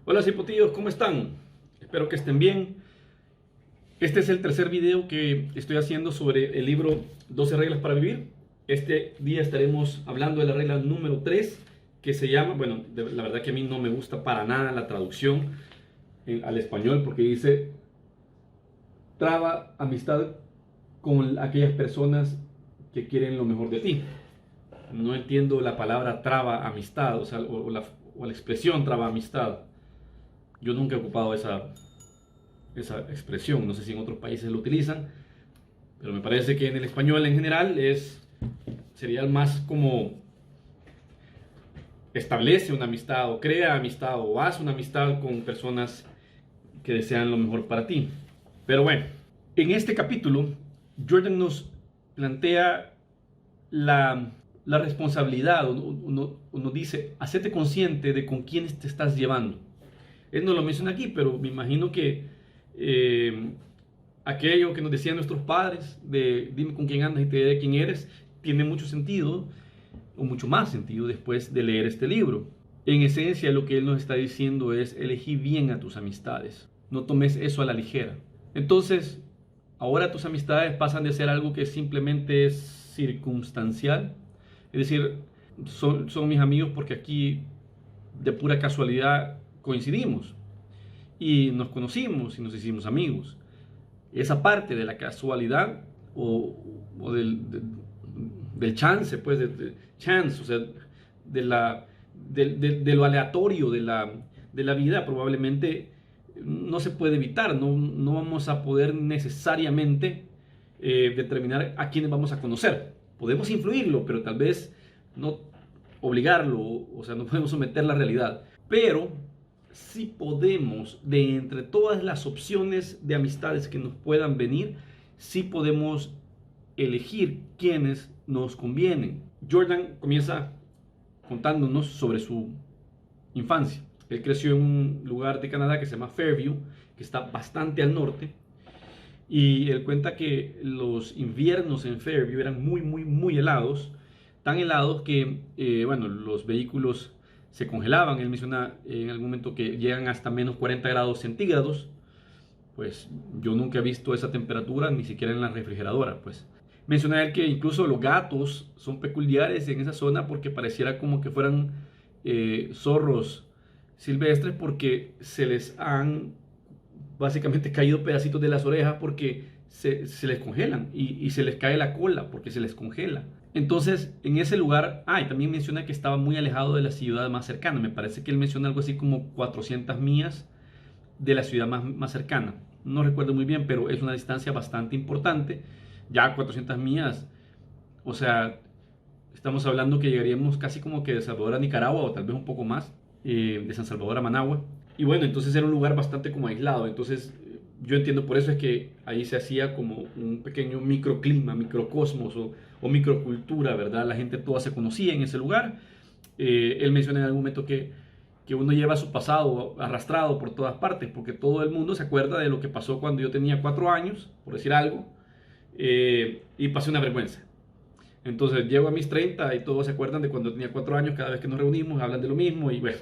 Hola cipotillos, ¿cómo están? Espero que estén bien. Este es el tercer video que estoy haciendo sobre el libro 12 reglas para vivir. Este día estaremos hablando de la regla número 3, que se llama, bueno, la verdad que a mí no me gusta para nada la traducción al español, porque dice: traba amistad con aquellas personas que quieren lo mejor de ti. No entiendo la palabra traba amistad, o sea, o la expresión traba amistad. Yo nunca he ocupado esa expresión, no sé si en otros países lo utilizan, pero me parece que en el español en general sería más como establece una amistad o crea amistad o hace una amistad con personas que desean lo mejor para ti. Pero bueno, en este capítulo Jordan nos plantea la responsabilidad, uno dice: hacete consciente de con quiénes te estás llevando. Él no lo menciona aquí, pero me imagino que aquello que nos decían nuestros padres de dime con quién andas y te diré quién eres, tiene mucho sentido, o mucho más sentido después de leer este libro. En esencia, lo que él nos está diciendo es: elegí bien a tus amistades, no tomes eso a la ligera. Entonces, ahora tus amistades pasan de ser algo que simplemente es circunstancial, es decir, son mis amigos porque aquí de pura casualidad coincidimos y nos conocimos y nos hicimos amigos. Esa parte de la casualidad o del chance, pues, chance, o sea, de lo aleatorio de la vida, probablemente no se puede evitar. No vamos a poder necesariamente determinar a quiénes vamos a conocer. Podemos influirlo, pero tal vez no obligarlo, o sea, no podemos someter la realidad. Pero sí podemos, de entre todas las opciones de amistades que nos puedan venir, sí podemos elegir quiénes nos convienen. Jordan comienza contándonos sobre su infancia. Él creció en un lugar de Canadá que se llama Fairview, que está bastante al norte. Y él cuenta que los inviernos en Fairview eran muy helados. Tan helados que, bueno, los vehículos se congelaban. Él menciona en algún momento que llegan hasta menos 40 grados centígrados. Pues yo nunca he visto esa temperatura, ni siquiera en la refrigeradora. Pues menciona él que incluso los gatos son peculiares en esa zona porque pareciera como que fueran zorros silvestres, porque se les han básicamente caído pedacitos de las orejas porque se les congelan y se les cae la cola porque se les congela. Entonces, en ese lugar, y también menciona que estaba muy alejado de la ciudad más cercana. Me parece que él menciona algo así como 400 millas de la ciudad más cercana. No recuerdo muy bien, pero es una distancia bastante importante. Ya 400 millas, o sea, estamos hablando que llegaríamos casi como que de Salvador a Nicaragua, o tal vez un poco más, de San Salvador a Managua. Y bueno, entonces era un lugar bastante como aislado. Entonces yo entiendo, por eso es que ahí se hacía como un pequeño microclima, microcosmos o microcultura, ¿verdad? La gente toda se conocía en ese lugar. Él menciona en algún momento que uno lleva su pasado arrastrado por todas partes, porque todo el mundo se acuerda de lo que pasó cuando yo tenía 4 años, por decir algo, y pasé una vergüenza. Entonces llego a mis 30 y todos se acuerdan de cuando tenía 4 años. Cada vez que nos reunimos hablan de lo mismo y bueno,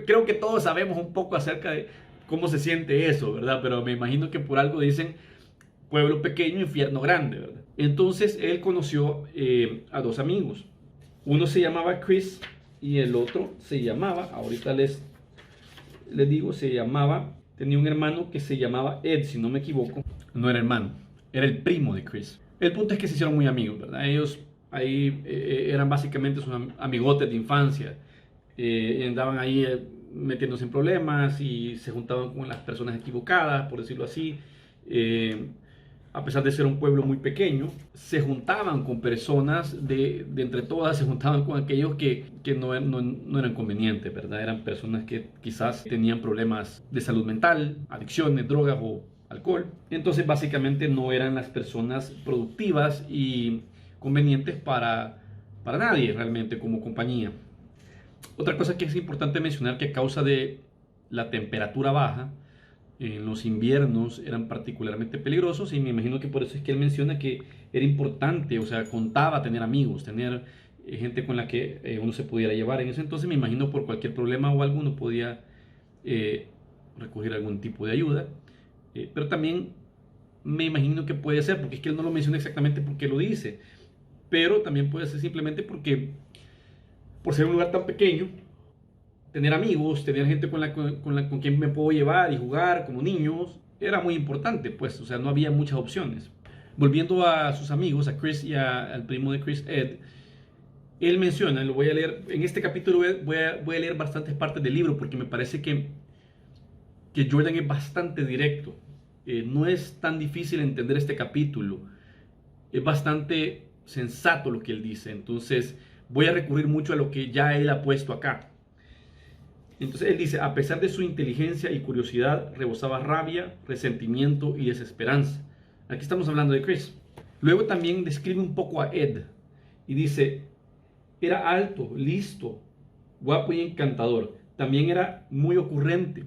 creo que todos sabemos un poco acerca de cómo se siente eso, ¿verdad? Pero me imagino que por algo dicen pueblo pequeño, infierno grande, ¿verdad? Entonces él conoció a 2 amigos. Uno se llamaba Chris y el otro se llamaba, ahorita les digo, tenía un hermano que se llamaba Ed, si no me equivoco. No era hermano, era el primo de Chris. El punto es que se hicieron muy amigos, ¿verdad? Ellos ahí eran básicamente sus amigotes de infancia. Y andaban ahí metiéndose en problemas y se juntaban con las personas equivocadas, por decirlo así. A pesar de ser un pueblo muy pequeño, se juntaban con personas de entre todas, se juntaban con aquellos que no eran convenientes, ¿verdad? Eran personas que quizás tenían problemas de salud mental, adicciones, drogas o alcohol. Entonces básicamente no eran las personas productivas y convenientes para nadie realmente como compañía. Otra cosa que es importante mencionar, que a causa de la temperatura baja, en los inviernos eran particularmente peligrosos, y me imagino que por eso es que él menciona que era importante, o sea, contaba tener amigos, tener gente con la que uno se pudiera llevar. En ese entonces me imagino por cualquier problema o algo uno podía recurrir a algún tipo de ayuda. Pero también me imagino que puede ser, porque es que él no lo menciona exactamente porque lo dice, pero también puede ser simplemente porque, por ser un lugar tan pequeño, tener amigos, tener gente con quien me puedo llevar y jugar como niños, era muy importante, pues, o sea, no había muchas opciones. Volviendo a sus amigos, a Chris y al primo de Chris, Ed, él menciona, lo voy a leer, en este capítulo voy a leer bastantes partes del libro porque me parece que Jordan es bastante directo. No es tan difícil entender este capítulo, es bastante sensato lo que él dice, entonces voy a recurrir mucho a lo que ya él ha puesto acá. Entonces él dice, a pesar de su inteligencia y curiosidad, rebosaba rabia, resentimiento y desesperanza. Aquí estamos hablando de Chris. Luego también describe un poco a Ed y dice, era alto, listo, guapo y encantador. También era muy ocurrente.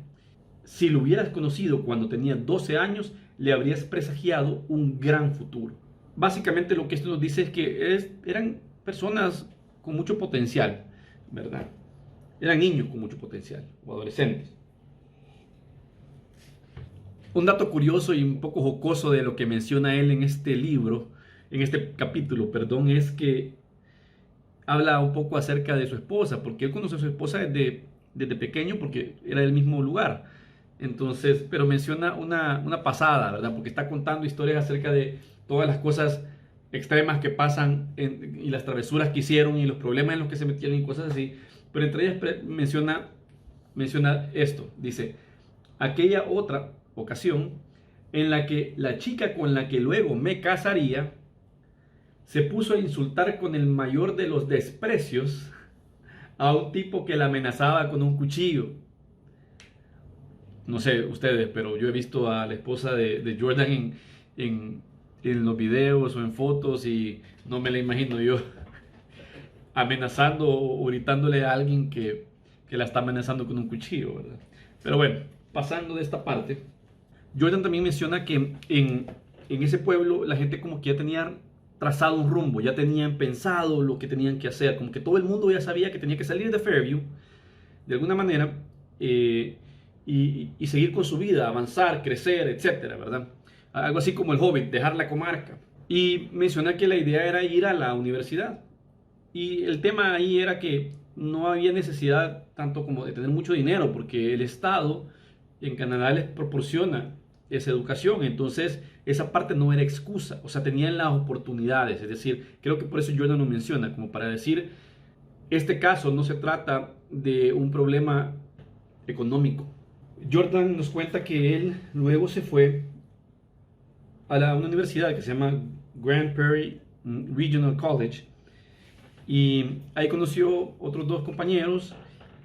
Si lo hubieras conocido cuando tenía 12 años, le habrías presagiado un gran futuro. Básicamente lo que esto nos dice es que eran personas con mucho potencial, ¿verdad? Eran niños con mucho potencial, o adolescentes. Un dato curioso y un poco jocoso de lo que menciona él en este libro, en este capítulo, perdón, es que habla un poco acerca de su esposa, porque él conoce a su esposa desde pequeño porque era del mismo lugar. Entonces, pero menciona una pasada, ¿verdad? Porque está contando historias acerca de todas las cosas extremas que pasan y las travesuras que hicieron y los problemas en los que se metieron y cosas así. Pero entre ellas menciona esto, dice, aquella otra ocasión en la que la chica con la que luego me casaría se puso a insultar con el mayor de los desprecios a un tipo que la amenazaba con un cuchillo. No sé ustedes, pero yo he visto a la esposa de Jordan en los videos o en fotos y no me la imagino yo amenazando o gritándole a alguien que la está amenazando con un cuchillo, ¿verdad? Pero bueno, pasando de esta parte, Jordan también menciona que en ese pueblo la gente como que ya tenía trazado un rumbo, ya tenían pensado lo que tenían que hacer, como que todo el mundo ya sabía que tenía que salir de Fairview de alguna manera y seguir con su vida, avanzar, crecer, etcétera, ¿verdad? Algo así como el Hobbit, dejar la comarca. Y menciona que la idea era ir a la universidad. Y el tema ahí era que no había necesidad tanto como de tener mucho dinero, porque el Estado en Canadá les proporciona esa educación, entonces esa parte no era excusa, o sea, tenían las oportunidades, es decir, creo que por eso Jordan lo menciona, como para decir, este caso no se trata de un problema económico. Jordan nos cuenta que él luego se fue a una universidad que se llama Grand Prairie Regional College y ahí conoció otros dos compañeros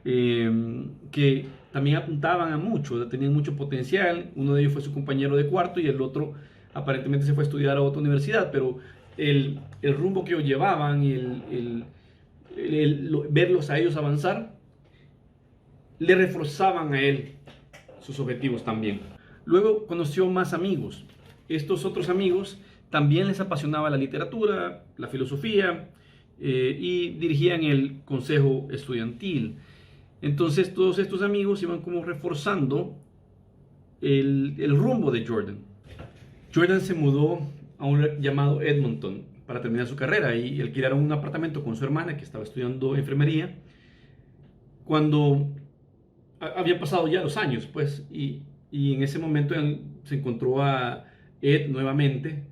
que también apuntaban a mucho, tenían mucho potencial. Uno de ellos fue su compañero de cuarto y el otro aparentemente se fue a estudiar a otra universidad, pero el rumbo que ellos llevaban y verlos a ellos avanzar le reforzaban a él sus objetivos también. Luego conoció más amigos. Estos otros amigos también les apasionaba la literatura, la filosofía y dirigían el consejo estudiantil. Entonces todos estos amigos iban como reforzando el rumbo de Jordan. Jordan se mudó a un lugar llamado Edmonton para terminar su carrera y alquilaron un apartamento con su hermana que estaba estudiando enfermería. Cuando habían pasado ya los años, pues, y en ese momento se encontró a Ed nuevamente,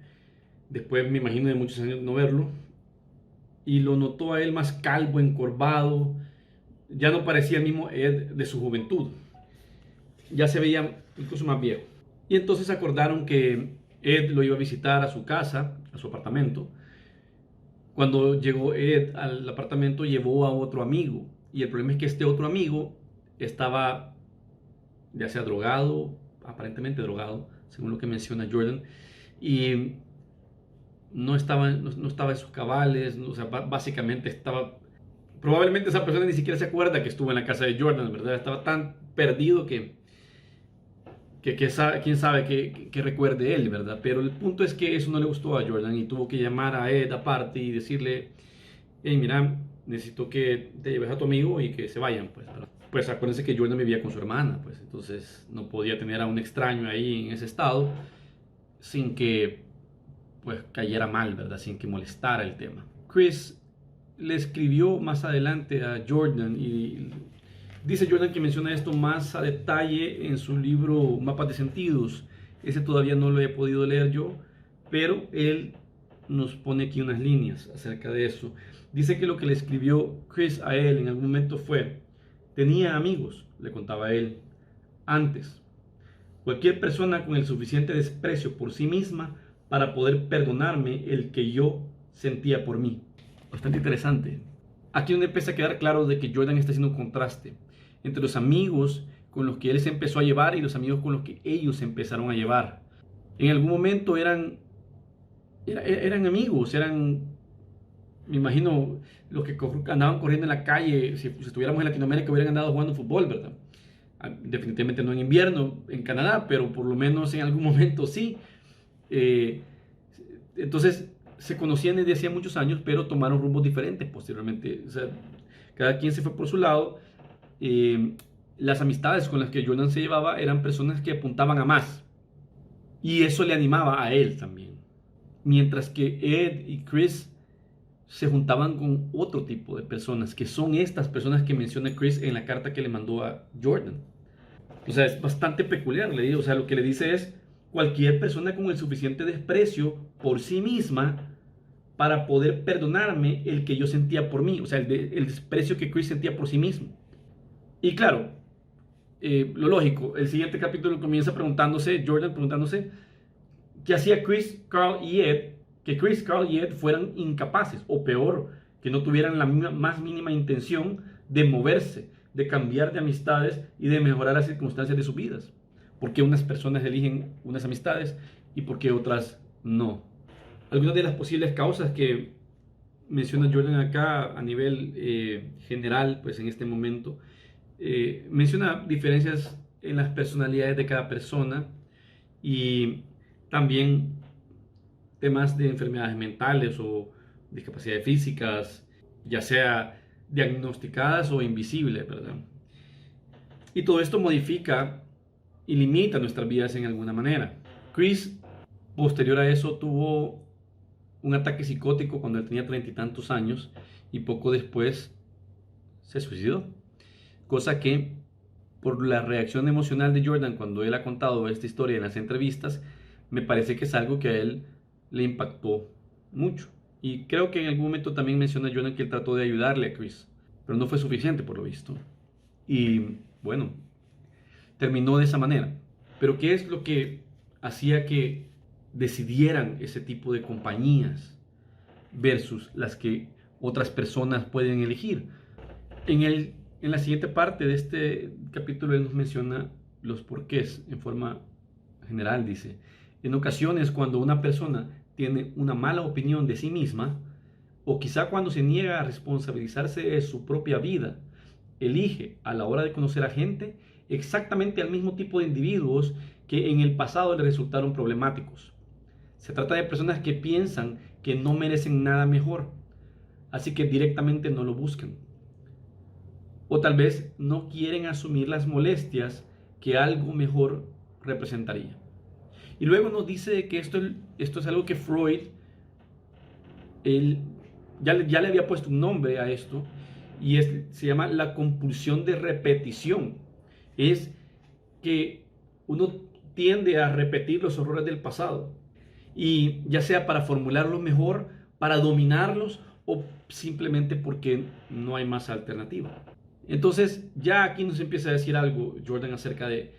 después me imagino de muchos años no verlo, y lo notó a él más calvo, encorvado, ya no parecía el mismo Ed de su juventud, ya se veía incluso más viejo. Y entonces acordaron que Ed lo iba a visitar a su casa, a su apartamento. Cuando llegó Ed al apartamento llevó a otro amigo, y el problema es que este otro amigo estaba ya sea drogado, aparentemente drogado, según lo que menciona Jordan, y no estaba en sus cabales, o sea, básicamente estaba, probablemente esa persona ni siquiera se acuerda que estuvo en la casa de Jordan, ¿verdad? Estaba tan perdido que quién sabe que recuerde él, ¿verdad? Pero el punto es que eso no le gustó a Jordan y tuvo que llamar a Ed aparte y decirle, hey, mira, necesito que te lleves a tu amigo y que se vayan, pues, ¿verdad? Pues acuérdense que Jordan vivía con su hermana, pues entonces no podía tener a un extraño ahí en ese estado sin que pues cayera mal, ¿verdad? Sin que molestara el tema. Chris le escribió más adelante a Jordan y dice Jordan que menciona esto más a detalle en su libro Mapas de Sentidos. Ese todavía no lo he podido leer yo, pero él nos pone aquí unas líneas acerca de eso. Dice que lo que le escribió Chris a él en algún momento fue: tenía amigos, le contaba él, antes. Cualquier persona con el suficiente desprecio por sí misma para poder perdonarme el que yo sentía por mí. Bastante interesante. Aquí donde empieza a quedar claro de que Jordan está haciendo un contraste entre los amigos con los que él se empezó a llevar y los amigos con los que ellos se empezaron a llevar. En algún momento eran amigos, me imagino, los que andaban corriendo en la calle, si estuviéramos en Latinoamérica hubieran andado jugando fútbol, ¿verdad? Definitivamente no en invierno en Canadá, pero por lo menos en algún momento sí. Entonces se conocían desde hacía muchos años, pero tomaron rumbos diferentes posteriormente. O sea, cada quien se fue por su lado. Las amistades con las que Jordan se llevaba eran personas que apuntaban a más. Y eso le animaba a él también. Mientras que Ed y Chris se juntaban con otro tipo de personas, que son estas personas que menciona Chris en la carta que le mandó a Jordan. O sea, es bastante peculiar, le digo. O sea, lo que le dice es: cualquier persona con el suficiente desprecio por sí misma para poder perdonarme el que yo sentía por mí. O sea, el desprecio que Chris sentía por sí mismo. Y claro, lo lógico, el siguiente capítulo comienza Jordan preguntándose qué hacía Chris, Carl y Ed, que Chris, Carl y Ed fueran incapaces, o peor, que no tuvieran la más mínima intención de moverse, de cambiar de amistades y de mejorar las circunstancias de sus vidas. ¿Por qué unas personas eligen unas amistades y por qué otras no? Algunas de las posibles causas que menciona Jordan acá a nivel general, pues en este momento, menciona diferencias en las personalidades de cada persona y también temas de enfermedades mentales o discapacidades físicas, ya sea diagnosticadas o invisibles, ¿verdad? Y todo esto modifica y limita nuestras vidas en alguna manera. Chris, posterior a eso, tuvo un ataque psicótico cuando él tenía 30 y tantos años y poco después se suicidó. Cosa que, por la reacción emocional de Jordan cuando él ha contado esta historia en las entrevistas, me parece que es algo que a él le impactó mucho. Y creo que en algún momento también menciona Jordan que él trató de ayudarle a Chris, pero no fue suficiente por lo visto. Y bueno, terminó de esa manera. Pero ¿qué es lo que hacía que decidieran ese tipo de compañías versus las que otras personas pueden elegir? En la siguiente parte de este capítulo él nos menciona los porqués en forma general. Dice: en ocasiones, cuando una persona tiene una mala opinión de sí misma, o quizá cuando se niega a responsabilizarse de su propia vida, elige a la hora de conocer a gente exactamente al mismo tipo de individuos que en el pasado le resultaron problemáticos. Se trata de personas que piensan que no merecen nada mejor, así que directamente no lo buscan. O tal vez no quieren asumir las molestias que algo mejor representaría. Y luego nos dice que esto es algo que Freud ya le había puesto un nombre a esto, y se llama la compulsión de repetición. Es que uno tiende a repetir los errores del pasado, y ya sea para formularlos mejor, para dominarlos, o simplemente porque no hay más alternativa. Entonces ya aquí nos empieza a decir algo Jordan acerca de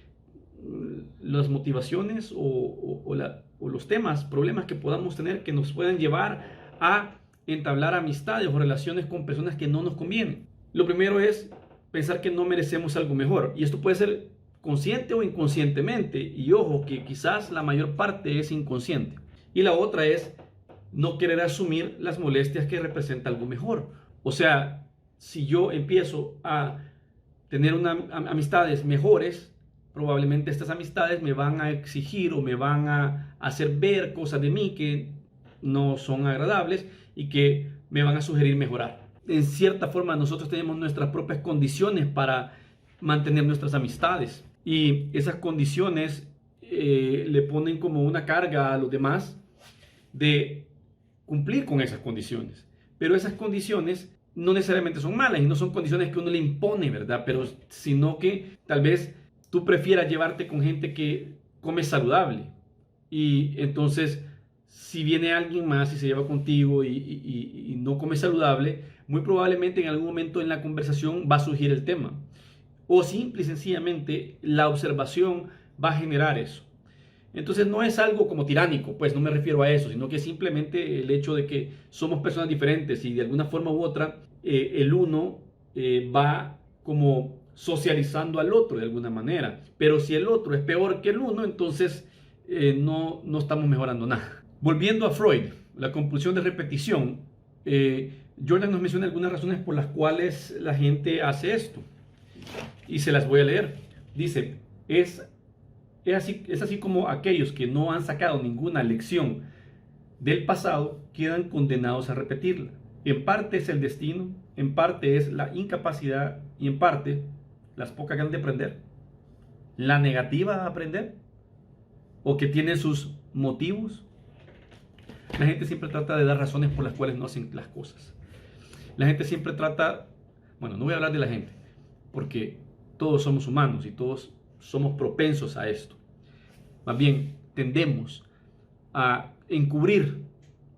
las motivaciones o los temas, problemas que podamos tener que nos puedan llevar a entablar amistades o relaciones con personas que no nos convienen. Lo primero es pensar que no merecemos algo mejor, y esto puede ser consciente o inconscientemente, y ojo que quizás la mayor parte es inconsciente. Y la otra es no querer asumir las molestias que representa algo mejor. O sea, si yo empiezo a tener amistades mejores, probablemente estas amistades me van a exigir o me van a hacer ver cosas de mí que no son agradables y que me van a sugerir mejorar. En cierta forma nosotros tenemos nuestras propias condiciones para mantener nuestras amistades. Y esas condiciones le ponen como una carga a los demás de cumplir con esas condiciones. Pero esas condiciones no necesariamente son malas y no son condiciones que uno le impone, ¿verdad? Pero sino que tal vez tú prefieras llevarte con gente que come saludable. Y entonces, si viene alguien más y se lleva contigo y no come saludable, muy probablemente en algún momento en la conversación va a surgir el tema. O simple y sencillamente la observación va a generar eso. Entonces no es algo como tiránico, pues no me refiero a eso, sino que simplemente el hecho de que somos personas diferentes y de alguna forma u otra el uno va como socializando al otro de alguna manera. Pero si el otro es peor que el uno, entonces no estamos mejorando nada. Volviendo a Freud, la compulsión de repetición, Jordan nos menciona algunas razones por las cuales la gente hace esto. Y se las voy a leer. Dice, es así como aquellos que no han sacado ninguna lección del pasado quedan condenados a repetirla. En parte es el destino, en parte es la incapacidad y en parte las pocas ganas de aprender. La negativa a aprender o que tiene sus motivos. La gente siempre trata de dar razones por las cuales no hacen las cosas. La gente siempre trata, bueno, no voy a hablar de la gente, porque todos somos humanos y todos somos propensos a esto. Más bien, tendemos a encubrir,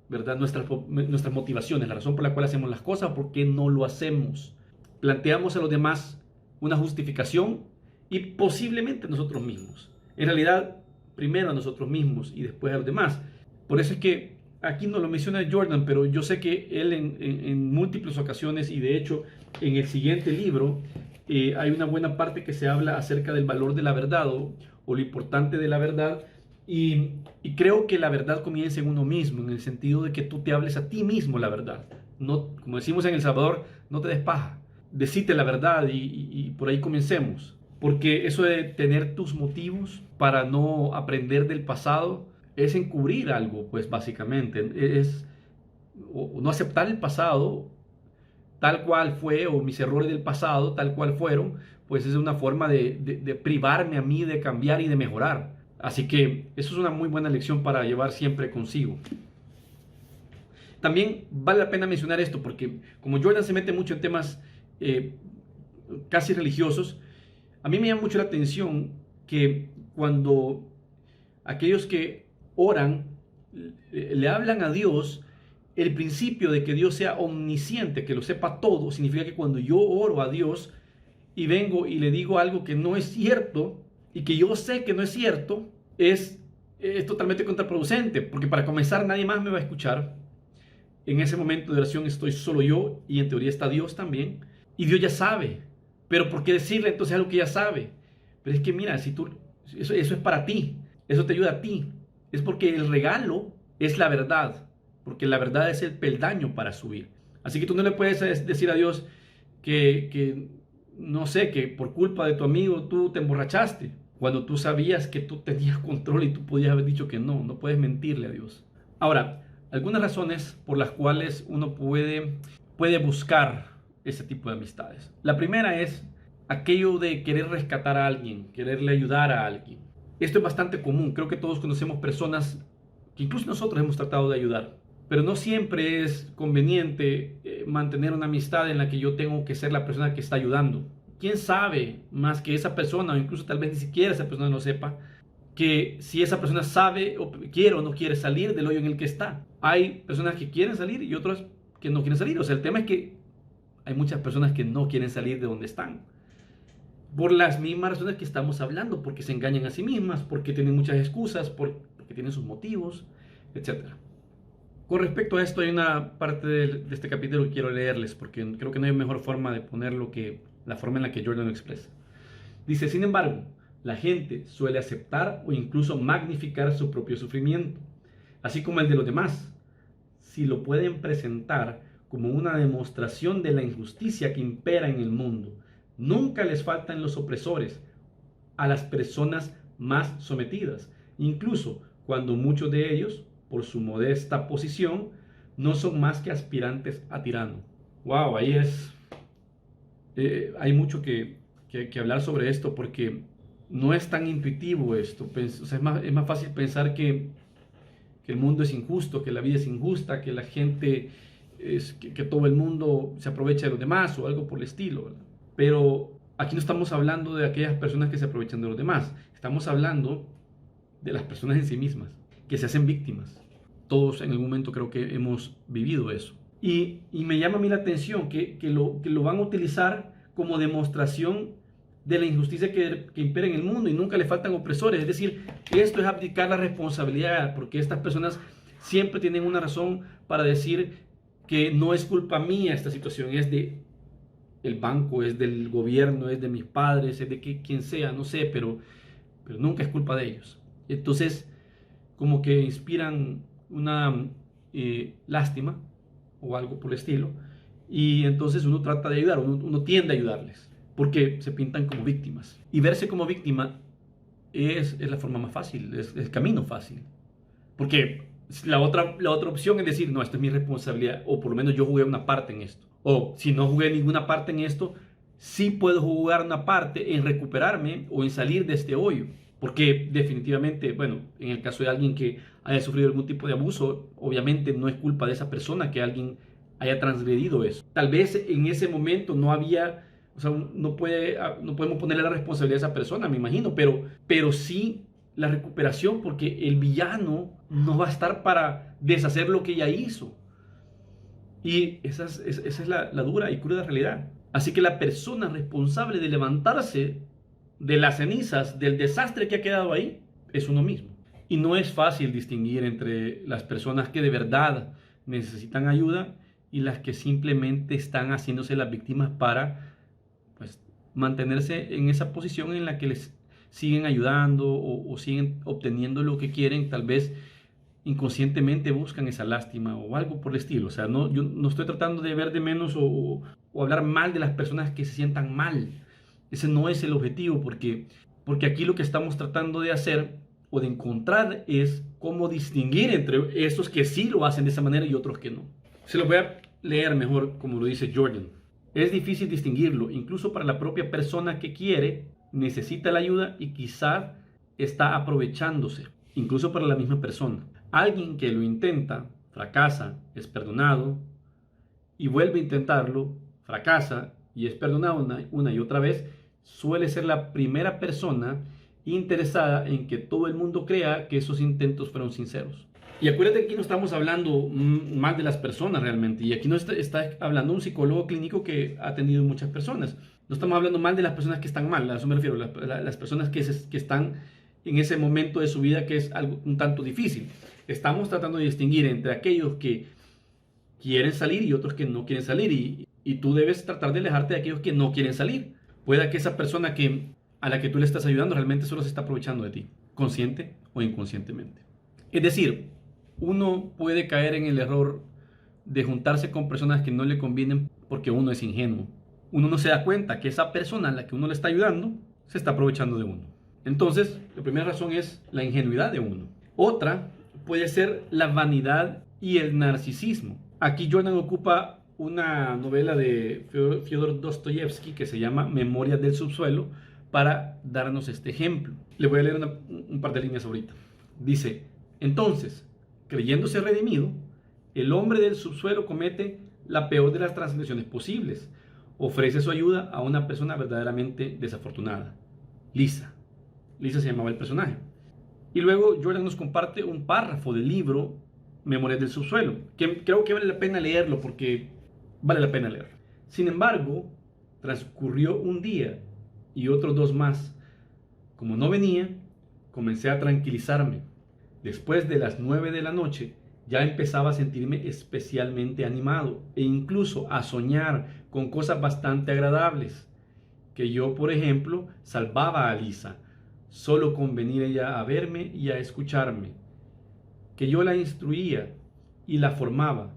¿verdad?, nuestras motivaciones, la razón por la cual hacemos las cosas, por qué no lo hacemos. Planteamos a los demás una justificación y posiblemente nosotros mismos. En realidad, primero a nosotros mismos y después a los demás. Por eso es que aquí no lo menciona Jordan, pero yo sé que él en múltiples ocasiones y de hecho en el siguiente libro hay una buena parte que se habla acerca del valor de la verdad o lo importante de la verdad y creo que la verdad comienza en uno mismo, en el sentido de que tú te hables a ti mismo la verdad. No, como decimos en El Salvador, no te des paja, decite la verdad y por ahí comencemos. Porque eso de tener tus motivos para no aprender del pasado es encubrir algo, pues básicamente. Es o no aceptar el pasado tal cual fue, o mis errores del pasado tal cual fueron, pues es una forma de privarme a mí de cambiar y de mejorar. Así que eso es una muy buena lección para llevar siempre consigo. También vale la pena mencionar esto, porque como Jordan se mete mucho en temas casi religiosos, a mí me llama mucho la atención que cuando aquellos que oran le hablan a Dios, el principio de que Dios sea omnisciente, que lo sepa todo, significa que cuando yo oro a Dios y vengo y le digo algo que no es cierto y que yo sé que no es cierto, es totalmente contraproducente, porque para comenzar nadie más me va a escuchar. En ese momento de oración estoy solo yo y en teoría está Dios también, y Dios ya sabe. Pero ¿por qué decirle entonces algo que ya sabe? Pero es que mira, si tú, eso es para ti, eso te ayuda a ti. Es porque el regalo es la verdad, porque la verdad es el peldaño para subir. Así que tú no le puedes decir a Dios que no sé, que por culpa de tu amigo tú te emborrachaste, cuando tú sabías que tú tenías control y tú podías haber dicho que no puedes mentirle a Dios. Ahora, algunas razones por las cuales uno puede buscar ese tipo de amistades. La primera es aquello de querer rescatar a alguien, quererle ayudar a alguien. Esto es bastante común. Creo que todos conocemos personas que incluso nosotros hemos tratado de ayudar. Pero no siempre es conveniente mantener una amistad en la que yo tengo que ser la persona que está ayudando. ¿Quién sabe más que esa persona, o incluso tal vez ni siquiera esa persona lo sepa, que si esa persona sabe o quiere o no quiere salir del hoyo en el que está? Hay personas que quieren salir y otras que no quieren salir. O sea, el tema es que hay muchas personas que no quieren salir de donde están. Por las mismas razones que estamos hablando, porque se engañan a sí mismas, porque tienen muchas excusas, porque tienen sus motivos, etc. Con respecto a esto, hay una parte de este capítulo que quiero leerles, porque creo que no hay mejor forma de ponerlo que la forma en la que Jordan lo expresa. Dice, sin embargo, la gente suele aceptar o incluso magnificar su propio sufrimiento, así como el de los demás, si lo pueden presentar como una demostración de la injusticia que impera en el mundo. Nunca les faltan los opresores a las personas más sometidas, incluso cuando muchos de ellos, por su modesta posición, no son más que aspirantes a tirano. Wow, ahí es... hay mucho que que hablar sobre esto porque no es tan intuitivo esto. O sea, es más fácil pensar que el mundo es injusto, que la vida es injusta, que la gente, que todo el mundo se aprovecha de los demás o algo por el estilo, ¿verdad? Pero aquí no estamos hablando de aquellas personas que se aprovechan de los demás. Estamos hablando de las personas en sí mismas, que se hacen víctimas. Todos en algún momento creo que hemos vivido eso. Y me llama a mí la atención que lo van a utilizar como demostración de la injusticia que impera en el mundo y nunca le faltan opresores. Es decir, esto es abdicar la responsabilidad, porque estas personas siempre tienen una razón para decir que no es culpa mía esta situación, es de el banco, es del gobierno, es de mis padres, es de quien sea, no sé, pero nunca es culpa de ellos. Entonces, como que inspiran una lástima o algo por el estilo, y entonces uno trata de ayudar, uno tiende a ayudarles, porque se pintan como víctimas. Y verse como víctima es la forma más fácil, es el camino fácil. Porque la otra opción es decir, no, esto es mi responsabilidad, o por lo menos yo jugué una parte en esto. O si no jugué ninguna parte en esto, sí puedo jugar una parte en recuperarme o en salir de este hoyo. Porque definitivamente, bueno, en el caso de alguien que haya sufrido algún tipo de abuso, obviamente no es culpa de esa persona que alguien haya transgredido eso. Tal vez en ese momento no había, o sea, no podemos ponerle la responsabilidad a esa persona, me imagino, pero sí la recuperación, porque el villano no va a estar para deshacer lo que ella hizo. Y esa es la dura y cruda realidad. Así que la persona responsable de levantarse de las cenizas, del desastre que ha quedado ahí, es uno mismo. Y no es fácil distinguir entre las personas que de verdad necesitan ayuda y las que simplemente están haciéndose las víctimas para, pues, mantenerse en esa posición en la que les siguen ayudando o siguen obteniendo lo que quieren. Tal vez inconscientemente buscan esa lástima o algo por el estilo. O sea, yo no estoy tratando de ver de menos o hablar mal de las personas que se sientan mal. Ese no es el objetivo, porque aquí lo que estamos tratando de hacer o de encontrar es cómo distinguir entre estos que sí lo hacen de esa manera y otros que no. Se lo voy a leer mejor como lo dice Jordan. Es difícil distinguirlo, incluso para la propia persona que quiere, necesita la ayuda y quizá está aprovechándose, incluso para la misma persona. Alguien que lo intenta, fracasa, es perdonado y vuelve a intentarlo, fracasa y es perdonado una y otra vez, suele ser la primera persona interesada en que todo el mundo crea que esos intentos fueron sinceros. Y acuérdate que aquí no estamos hablando más de las personas realmente, y aquí no está hablando un psicólogo clínico que ha atendido muchas personas. No estamos hablando mal de las personas que están mal, a eso me refiero, las personas que están en ese momento de su vida que es algo un tanto difícil. Estamos tratando de distinguir entre aquellos que quieren salir y otros que no quieren salir, y tú debes tratar de alejarte de aquellos que no quieren salir. Puede que esa persona a la que tú le estás ayudando realmente solo se está aprovechando de ti, consciente o inconscientemente. Es decir, uno puede caer en el error de juntarse con personas que no le convienen porque uno es ingenuo. Uno no se da cuenta que esa persona a la que uno le está ayudando se está aprovechando de uno. Entonces, la primera razón es la ingenuidad de uno. Otra puede ser la vanidad y el narcisismo. Aquí Jordan ocupa una novela de Fyodor Dostoyevsky que se llama Memorias del subsuelo para darnos este ejemplo. Le voy a leer un par de líneas ahorita. Dice, entonces, creyéndose redimido, el hombre del subsuelo comete la peor de las transgresiones posibles. Ofrece su ayuda a una persona verdaderamente desafortunada. Lisa. Lisa se llamaba el personaje. Y luego Jordan nos comparte un párrafo del libro Memorias del subsuelo, que creo que vale la pena leerlo porque vale la pena leerlo. Sin embargo, transcurrió un día y otros 2 más. Como no venía, comencé a tranquilizarme. Después de las 9 de la noche, ya empezaba a sentirme especialmente animado e incluso a soñar con cosas bastante agradables. Que yo, por ejemplo, salvaba a Lisa, solo con venir ella a verme y a escucharme. Que yo la instruía y la formaba.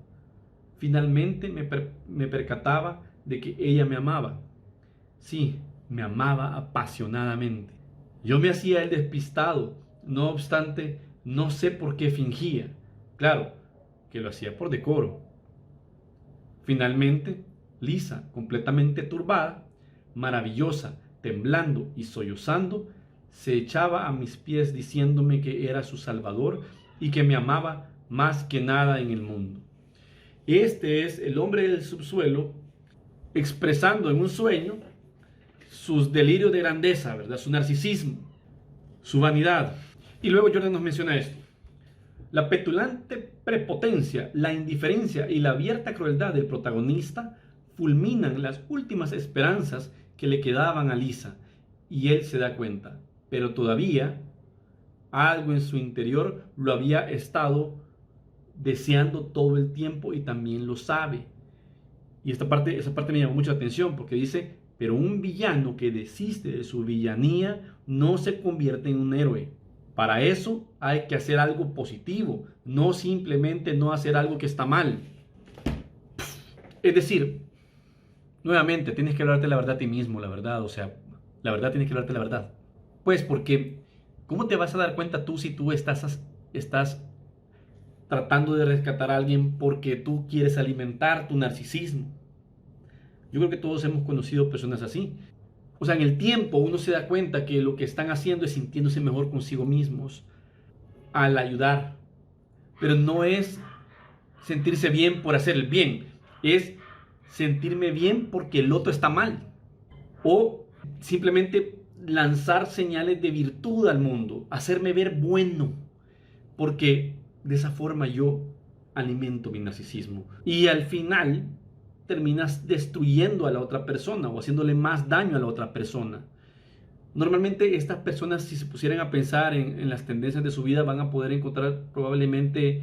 Finalmente me percataba de que ella me amaba. Sí, me amaba apasionadamente. Yo me hacía el despistado, no obstante, no sé por qué fingía. Claro, que lo hacía por decoro. Finalmente, Lisa, completamente turbada, maravillosa, temblando y sollozando, se echaba a mis pies diciéndome que era su Salvador y que me amaba más que nada en el mundo. Este es el hombre del subsuelo expresando en un sueño sus delirios de grandeza, ¿verdad? Su narcisismo, su vanidad. Y luego Jordan nos menciona esto. La petulante prepotencia, la indiferencia y la abierta crueldad del protagonista fulminan las últimas esperanzas que le quedaban a Lisa, y él se da cuenta, pero todavía algo en su interior lo había estado deseando todo el tiempo y también lo sabe. Y esa parte me llamó mucha atención porque dice, pero un villano que desiste de su villanía no se convierte en un héroe. Para eso hay que hacer algo positivo, no simplemente no hacer algo que está mal. Es decir, nuevamente, tienes que hablarte la verdad a ti mismo, la verdad, o sea, la verdad tienes que hablarte la verdad. Pues porque, ¿cómo te vas a dar cuenta tú si tú estás tratando de rescatar a alguien porque tú quieres alimentar tu narcisismo? Yo creo que todos hemos conocido personas así. O sea, en el tiempo uno se da cuenta que lo que están haciendo es sintiéndose mejor consigo mismos al ayudar. Pero no es sentirse bien por hacer el bien, es sentirme bien porque el otro está mal. O simplemente lanzar señales de virtud al mundo, hacerme ver bueno, porque de esa forma yo alimento mi narcisismo. Y al final terminas destruyendo a la otra persona o haciéndole más daño a la otra persona. Normalmente estas personas, si se pusieran a pensar en las tendencias de su vida, van a poder encontrar probablemente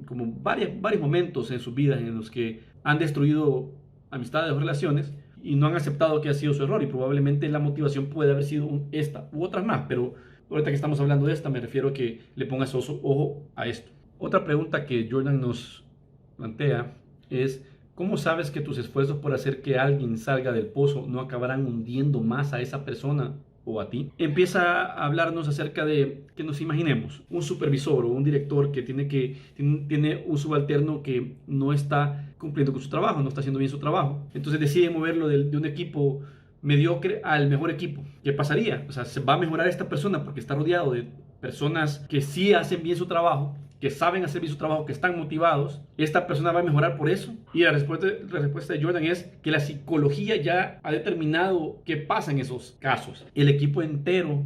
como varios momentos en sus vidas en los que han destruido amistades o relaciones y no han aceptado que ha sido su error, y probablemente la motivación puede haber sido esta u otras más, pero ahorita que estamos hablando de esta me refiero a que le pongas ojo a esto. Otra pregunta que Jordan nos plantea es: ¿cómo sabes que tus esfuerzos por hacer que alguien salga del pozo no acabarán hundiendo más a esa persona o a ti? Empieza a hablarnos acerca de que nos imaginemos un supervisor o un director que tiene un subalterno que no está cumpliendo con su trabajo, no está haciendo bien su trabajo. Entonces decide moverlo de un equipo mediocre al mejor equipo. ¿Qué pasaría? O sea, se va a mejorar esta persona porque está rodeado de personas que sí hacen bien su trabajo, que saben hacer bien su trabajo, que están motivados. ¿Esta persona va a mejorar por eso? Y la respuesta de Jordan es que la psicología ya ha determinado qué pasa en esos casos. El equipo entero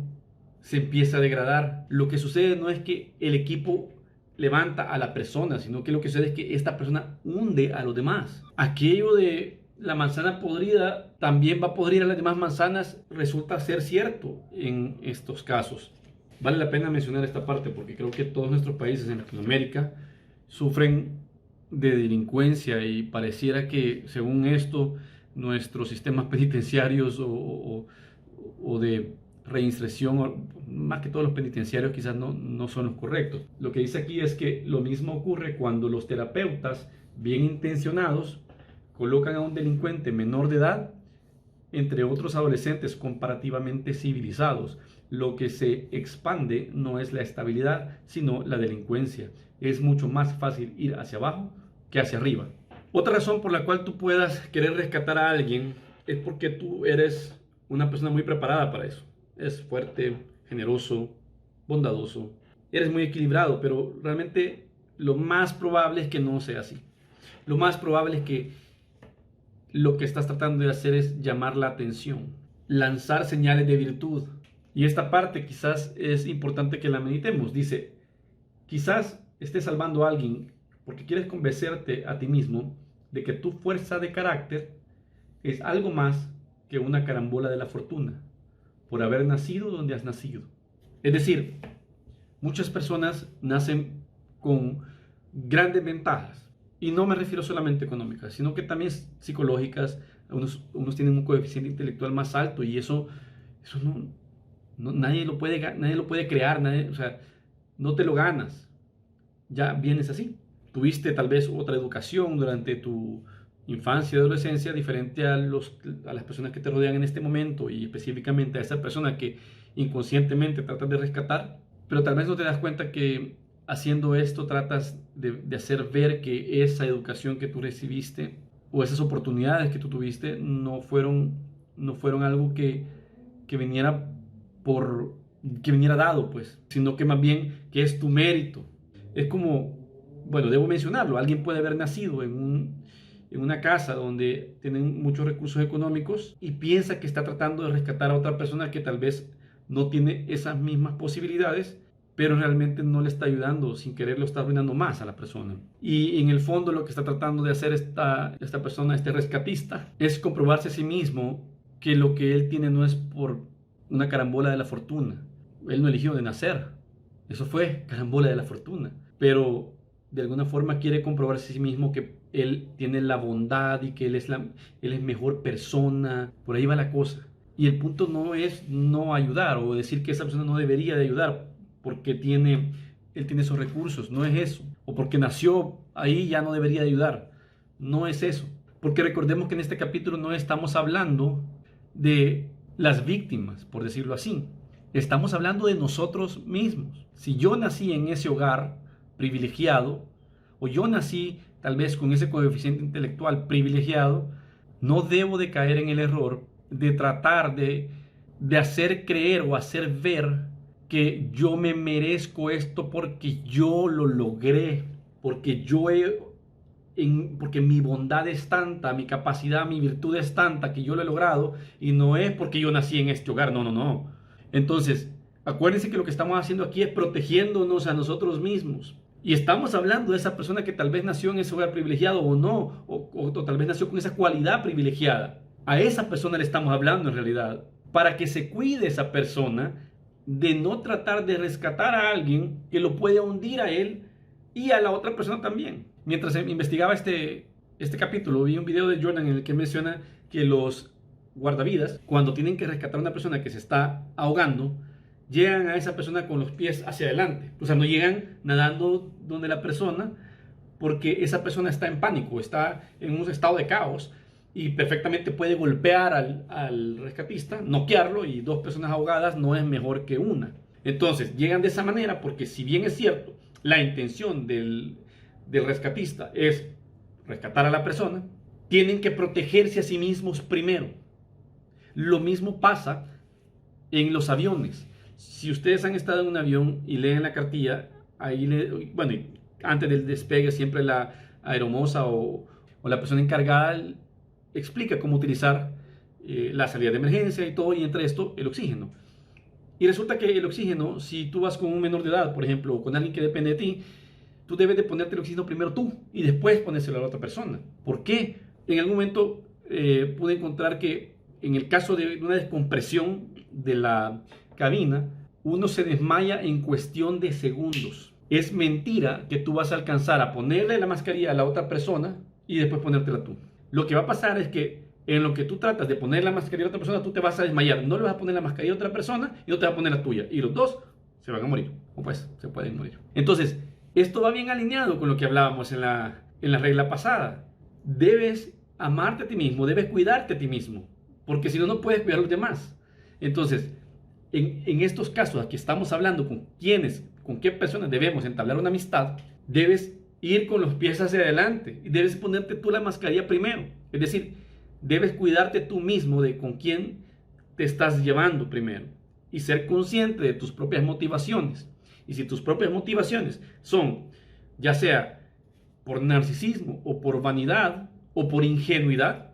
se empieza a degradar. Lo que sucede no es que el equipo levanta a la persona, sino que lo que sucede es que esta persona hunde a los demás. Aquello de la manzana podrida también va a podrir a las demás manzanas resulta ser cierto en estos casos. Vale la pena mencionar esta parte porque creo que todos nuestros países en Latinoamérica sufren de delincuencia, y pareciera que, según esto, nuestros sistemas penitenciarios o de reinserción, más que todos los penitenciarios, quizás no son los correctos. Lo que dice aquí es que lo mismo ocurre cuando los terapeutas, bien intencionados, colocan a un delincuente menor de edad entre otros adolescentes comparativamente civilizados. Lo que se expande no es la estabilidad, sino la delincuencia. Es mucho más fácil ir hacia abajo que hacia arriba. Otra razón por la cual tú puedas querer rescatar a alguien es porque tú eres una persona muy preparada para eso. Es fuerte, generoso, bondadoso. Eres muy equilibrado, pero realmente lo más probable es que no sea así. Lo más probable es que lo que estás tratando de hacer es llamar la atención, lanzar señales de virtud. Y esta parte quizás es importante que la meditemos. Dice, quizás estés salvando a alguien porque quieres convencerte a ti mismo de que tu fuerza de carácter es algo más que una carambola de la fortuna, por haber nacido donde has nacido. Es decir, muchas personas nacen con grandes ventajas. Y no me refiero solamente económicas, sino que también psicológicas. Unos tienen un coeficiente intelectual más alto y eso nadie lo puede crear, o sea, no te lo ganas. Ya vienes así. Tuviste tal vez otra educación durante tu infancia y adolescencia diferente a las personas que te rodean en este momento, y específicamente a esa persona que inconscientemente tratas de rescatar, pero tal vez no te das cuenta que haciendo esto tratas de hacer ver que esa educación que tú recibiste o esas oportunidades que tú tuviste no fueron no fueron algo que viniera que viniera dado, pues, sino que más bien que es tu mérito. Es como, bueno, debo mencionarlo, alguien puede haber nacido en una casa donde tienen muchos recursos económicos y piensa que está tratando de rescatar a otra persona que tal vez no tiene esas mismas posibilidades, pero realmente no le está ayudando, sin querer lo está arruinando más a la persona. Y en el fondo lo que está tratando de hacer esta persona, este rescatista, es comprobarse a sí mismo que lo que él tiene no es por una carambola de la fortuna. Él no eligió de nacer, eso fue carambola de la fortuna, pero de alguna forma quiere comprobarse a sí mismo que él tiene la bondad y que él es mejor persona. Por ahí va la cosa. Y el punto no es no ayudar o decir que esa persona no debería de ayudar porque él tiene esos recursos. No es eso. O porque nació ahí ya no debería de ayudar. No es eso. Porque recordemos que en este capítulo no estamos hablando de las víctimas, por decirlo así. Estamos hablando de nosotros mismos. Si yo nací en ese hogar privilegiado, o yo nací tal vez con ese coeficiente intelectual privilegiado, no debo de caer en el error de tratar de hacer creer o hacer ver que yo me merezco esto porque yo lo logré, porque porque mi bondad es tanta, mi capacidad, mi virtud es tanta que yo lo he logrado, y no es porque yo nací en este hogar, no, no, no. Entonces, acuérdense que lo que estamos haciendo aquí es protegiéndonos a nosotros mismos. Y estamos hablando de esa persona que tal vez nació en ese hogar privilegiado o no, o tal vez nació con esa cualidad privilegiada. A esa persona le estamos hablando en realidad, para que se cuide esa persona de no tratar de rescatar a alguien que lo puede hundir a él y a la otra persona también. Mientras investigaba este capítulo, vi un video de Jordan en el que menciona que los guardavidas, cuando tienen que rescatar a una persona que se está ahogando, llegan a esa persona con los pies hacia adelante. O sea, no llegan nadando donde la persona, porque esa persona está en pánico, está en un estado de caos y perfectamente puede golpear al rescatista, noquearlo, y dos personas ahogadas no es mejor que una. Entonces, llegan de esa manera porque, si bien es cierto, la intención del rescatista es rescatar a la persona, tienen que protegerse a sí mismos primero. Lo mismo pasa en los aviones. Si ustedes han estado en un avión y leen la cartilla, bueno, antes del despegue siempre la aeromoza o la persona encargada explica cómo utilizar la salida de emergencia y todo, y entre esto el oxígeno. Y resulta que el oxígeno, si tú vas con un menor de edad, por ejemplo, o con alguien que depende de ti, tú debes de ponerte el oxígeno primero tú y después ponérselo a la otra persona. ¿Por qué? En algún momento pude encontrar que en el caso de una descompresión de la cabina, uno se desmaya en cuestión de segundos. Es mentira que tú vas a alcanzar a ponerle la mascarilla a la otra persona y después ponértela tú. Lo que va a pasar es que en lo que tú tratas de poner la mascarilla a otra persona, tú te vas a desmayar. No le vas a poner la mascarilla a otra persona y no te vas a poner la tuya. Y los dos se van a morir. O pues, se pueden morir. Entonces, esto va bien alineado con lo que hablábamos en la regla pasada. Debes amarte a ti mismo, debes cuidarte a ti mismo, porque si no, no puedes cuidar a los demás. Entonces, en estos casos aquí estamos hablando con qué personas debemos entablar una amistad, debes ir con los pies hacia adelante y debes ponerte tú la mascarilla primero. Es decir, debes cuidarte tú mismo de con quién te estás llevando primero y ser consciente de tus propias motivaciones. Y si tus propias motivaciones son, ya sea por narcisismo o por vanidad o por ingenuidad,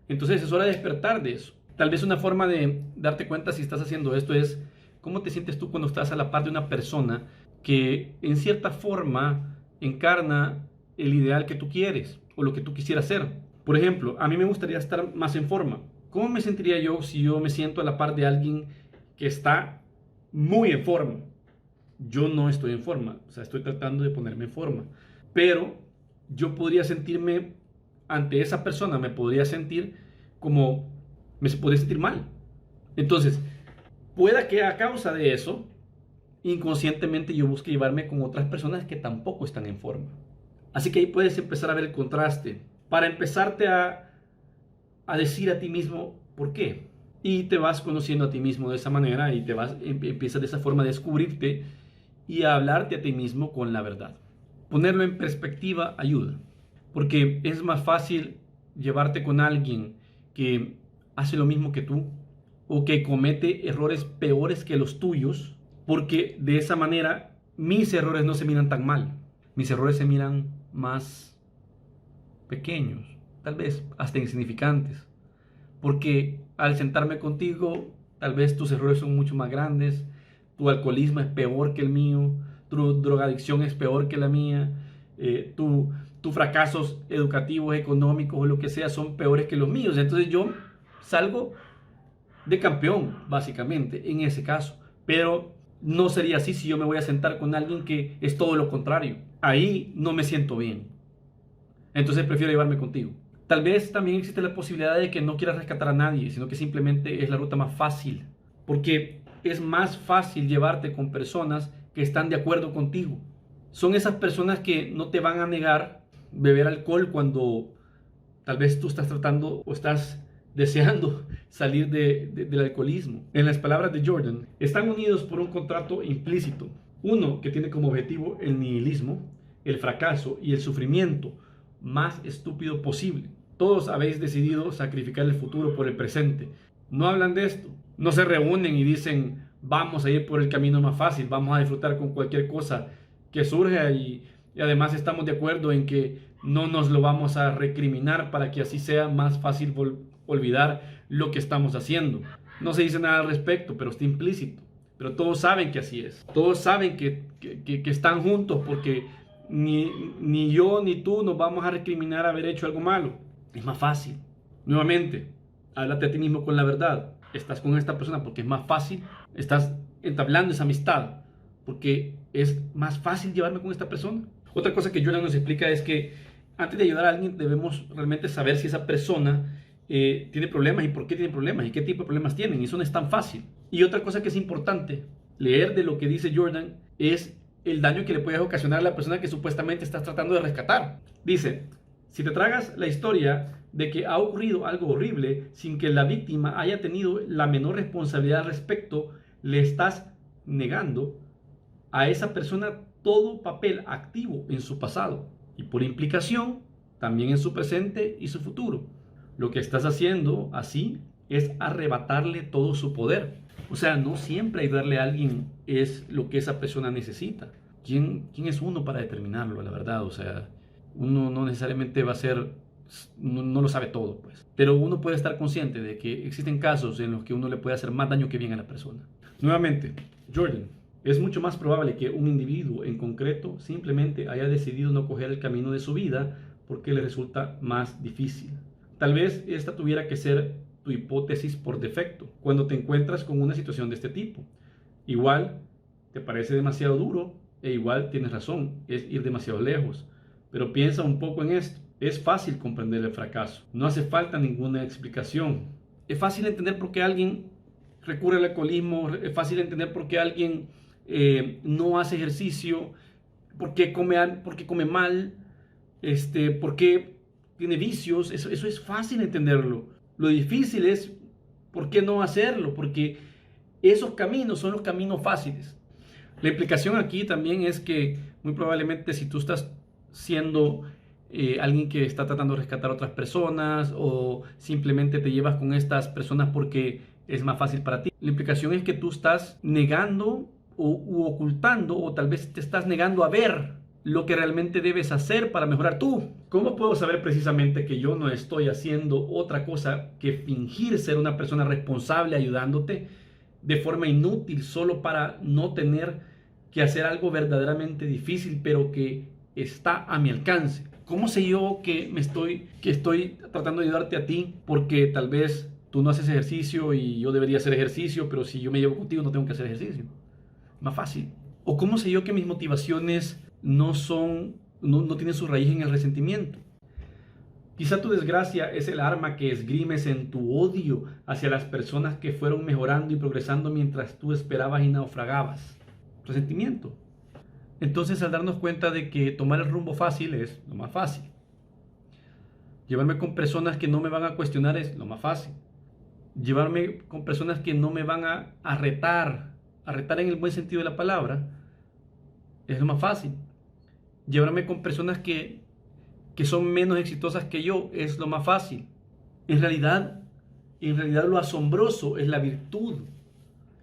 entonces es hora de despertar de eso. Tal vez una forma de darte cuenta si estás haciendo esto es cómo te sientes tú cuando estás a la par de una persona que en cierta forma encarna el ideal que tú quieres o lo que tú quisieras ser. Por ejemplo, a mí me gustaría estar más en forma. ¿Cómo me sentiría yo si yo me siento a la par de alguien que está muy en forma? Yo no estoy en forma, o sea, estoy tratando de ponerme en forma, pero yo podría sentirme ante esa persona, me podría sentir mal. Entonces, pueda que a causa de eso, inconscientemente yo busque llevarme con otras personas que tampoco están en forma. Así que ahí puedes empezar a ver el contraste, para empezarte a decir a ti mismo por qué. Y te vas conociendo a ti mismo de esa manera y empiezas de esa forma a descubrirte y a hablarte a ti mismo con la verdad. Ponerlo en perspectiva ayuda, porque es más fácil llevarte con alguien que hace lo mismo que tú o que comete errores peores que los tuyos, porque de esa manera mis errores no se miran tan mal. Mis errores se miran más pequeños, tal vez hasta insignificantes, porque al sentarme contigo, tal vez tus errores son mucho más grandes, tu alcoholismo es peor que el mío, tu drogadicción es peor que la mía, tus fracasos educativos, económicos o lo que sea son peores que los míos. Entonces yo salgo de campeón, básicamente, en ese caso. Pero no sería así si yo me voy a sentar con alguien que es todo lo contrario. Ahí no me siento bien. Entonces prefiero llevarme contigo. Tal vez también existe la posibilidad de que no quieras rescatar a nadie, sino que simplemente es la ruta más fácil. Porque es más fácil llevarte con personas que están de acuerdo contigo. Son esas personas que no te van a negar beber alcohol cuando tal vez tú estás tratando o estás deseando salir del alcoholismo. En las palabras de Jordan, están unidos por un contrato implícito. Uno que tiene como objetivo el nihilismo, el fracaso y el sufrimiento más estúpido posible. Todos habéis decidido sacrificar el futuro por el presente. No hablan de esto. No se reúnen y dicen, vamos a ir por el camino más fácil, vamos a disfrutar con cualquier cosa que surja y además estamos de acuerdo en que no nos lo vamos a recriminar para que así sea más fácil olvidar lo que estamos haciendo. No se dice nada al respecto, pero está implícito. Pero todos saben que así es. Todos saben que están juntos porque ni yo ni tú nos vamos a recriminar haber hecho algo malo. Es más fácil. Nuevamente, háblate a ti mismo con la verdad. Estás con esta persona porque es más fácil. Estás entablando esa amistad porque es más fácil llevarme con esta persona. Otra cosa que Jordan nos explica es que antes de ayudar a alguien debemos realmente saber si esa persona tiene problemas y por qué tiene problemas y qué tipo de problemas tienen. Y eso no es tan fácil. Y otra cosa que es importante leer de lo que dice Jordan es el daño que le puedes ocasionar a la persona que supuestamente estás tratando de rescatar. Dice, si te tragas la historia de que ha ocurrido algo horrible sin que la víctima haya tenido la menor responsabilidad al respecto, le estás negando a esa persona todo papel activo en su pasado y por implicación también en su presente y su futuro. Lo que estás haciendo así es arrebatarle todo su poder. O sea, no siempre ayudarle a alguien es lo que esa persona necesita. ¿Quién es uno para determinarlo, la verdad? O sea, uno no necesariamente va a ser, no lo sabe todo, pues. Pero uno puede estar consciente de que existen casos en los que uno le puede hacer más daño que bien a la persona. Nuevamente, Jordan, es mucho más probable que un individuo en concreto simplemente haya decidido no coger el camino de su vida porque le resulta más difícil. Tal vez esta tuviera que ser tu hipótesis por defecto cuando te encuentras con una situación de este tipo. Igual te parece demasiado duro e igual tienes razón, es ir demasiado lejos. Pero piensa un poco en esto. Es fácil comprender el fracaso. No hace falta ninguna explicación. Es fácil entender por qué alguien recurre al alcoholismo. Es fácil entender por qué alguien no hace ejercicio. Por qué come mal. Por qué tiene vicios. Eso es fácil entenderlo. Lo difícil es por qué no hacerlo. Porque esos caminos son los caminos fáciles. La implicación aquí también es que muy probablemente si tú estás siendo alguien que está tratando de rescatar a otras personas o simplemente te llevas con estas personas porque es más fácil para ti, la implicación es que tú estás negando u ocultando o tal vez te estás negando a ver lo que realmente debes hacer para mejorar tú. ¿Cómo puedo saber precisamente que yo no estoy haciendo otra cosa que fingir ser una persona responsable ayudándote de forma inútil solo para no tener que hacer algo verdaderamente difícil pero que está a mi alcance? ¿Cómo sé yo que estoy tratando de ayudarte a ti porque tal vez tú no haces ejercicio y yo debería hacer ejercicio, pero si yo me llevo contigo no tengo que hacer ejercicio? Más fácil. ¿O cómo sé yo que mis motivaciones no tienen su raíz en el resentimiento? Quizá tu desgracia es el arma que esgrimes en tu odio hacia las personas que fueron mejorando y progresando mientras tú esperabas y naufragabas. Resentimiento. Entonces, al darnos cuenta de que tomar el rumbo fácil es lo más fácil. Llevarme con personas que no me van a cuestionar es lo más fácil. Llevarme con personas que no me van a retar en el buen sentido de la palabra, es lo más fácil. Llevarme con personas que son menos exitosas que yo es lo más fácil. En realidad, En realidad lo asombroso es la virtud,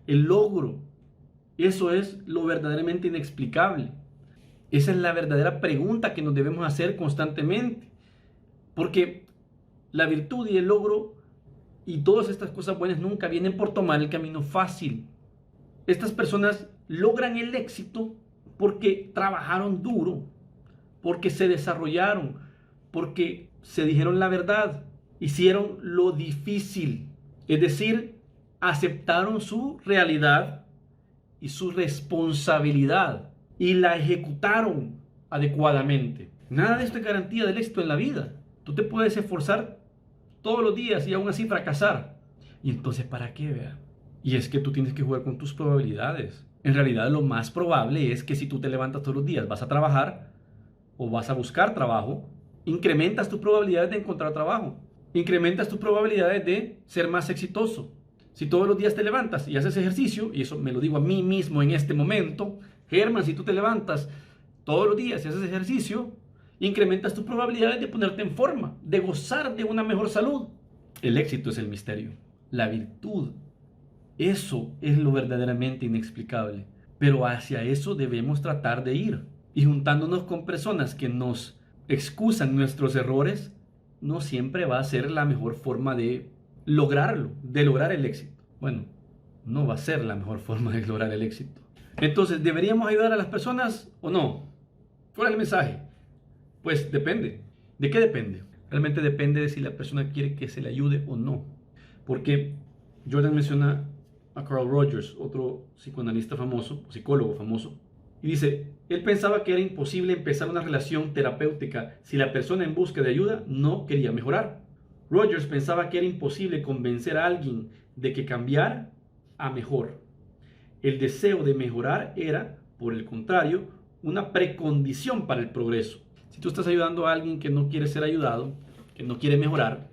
el logro. Eso es lo verdaderamente inexplicable. Esa es la verdadera pregunta que nos debemos hacer constantemente. Porque la virtud y el logro y todas estas cosas buenas nunca vienen por tomar el camino fácil. Estas personas logran el éxito porque trabajaron duro, porque se desarrollaron, porque se dijeron la verdad, hicieron lo difícil, es decir, aceptaron su realidad y su responsabilidad y la ejecutaron adecuadamente. Nada de esto es garantía del éxito en la vida. Tú te puedes esforzar todos los días y aún así fracasar. Y entonces, ¿para qué, vea? Y es que tú tienes que jugar con tus probabilidades. En realidad, lo más probable es que si tú te levantas todos los días, vas a trabajar o vas a buscar trabajo, incrementas tus probabilidades de encontrar trabajo, incrementas tus probabilidades de ser más exitoso. Si todos los días te levantas y haces ejercicio, y eso me lo digo a mí mismo en este momento, Germán, si tú te levantas todos los días y haces ejercicio, incrementas tus probabilidades de ponerte en forma, de gozar de una mejor salud. El éxito es el misterio, la virtud. Eso es lo verdaderamente inexplicable. Pero hacia eso debemos tratar de ir. Y juntándonos con personas que nos excusan nuestros errores, no siempre va a ser la mejor forma de lograrlo, de lograr el éxito. Bueno, no va a ser la mejor forma de lograr el éxito. Entonces, ¿deberíamos ayudar a las personas o no? ¿Cuál es el mensaje? Pues depende. ¿De qué depende? Realmente depende de si la persona quiere que se le ayude o no. Porque Jordan menciona a Carl Rogers, otro psicoanalista famoso, psicólogo famoso, y dice, él pensaba que era imposible empezar una relación terapéutica si la persona en busca de ayuda no quería mejorar. Rogers pensaba que era imposible convencer a alguien de que cambiara a mejor. El deseo de mejorar era, por el contrario, una precondición para el progreso. Si tú estás ayudando a alguien que no quiere ser ayudado, que no quiere mejorar,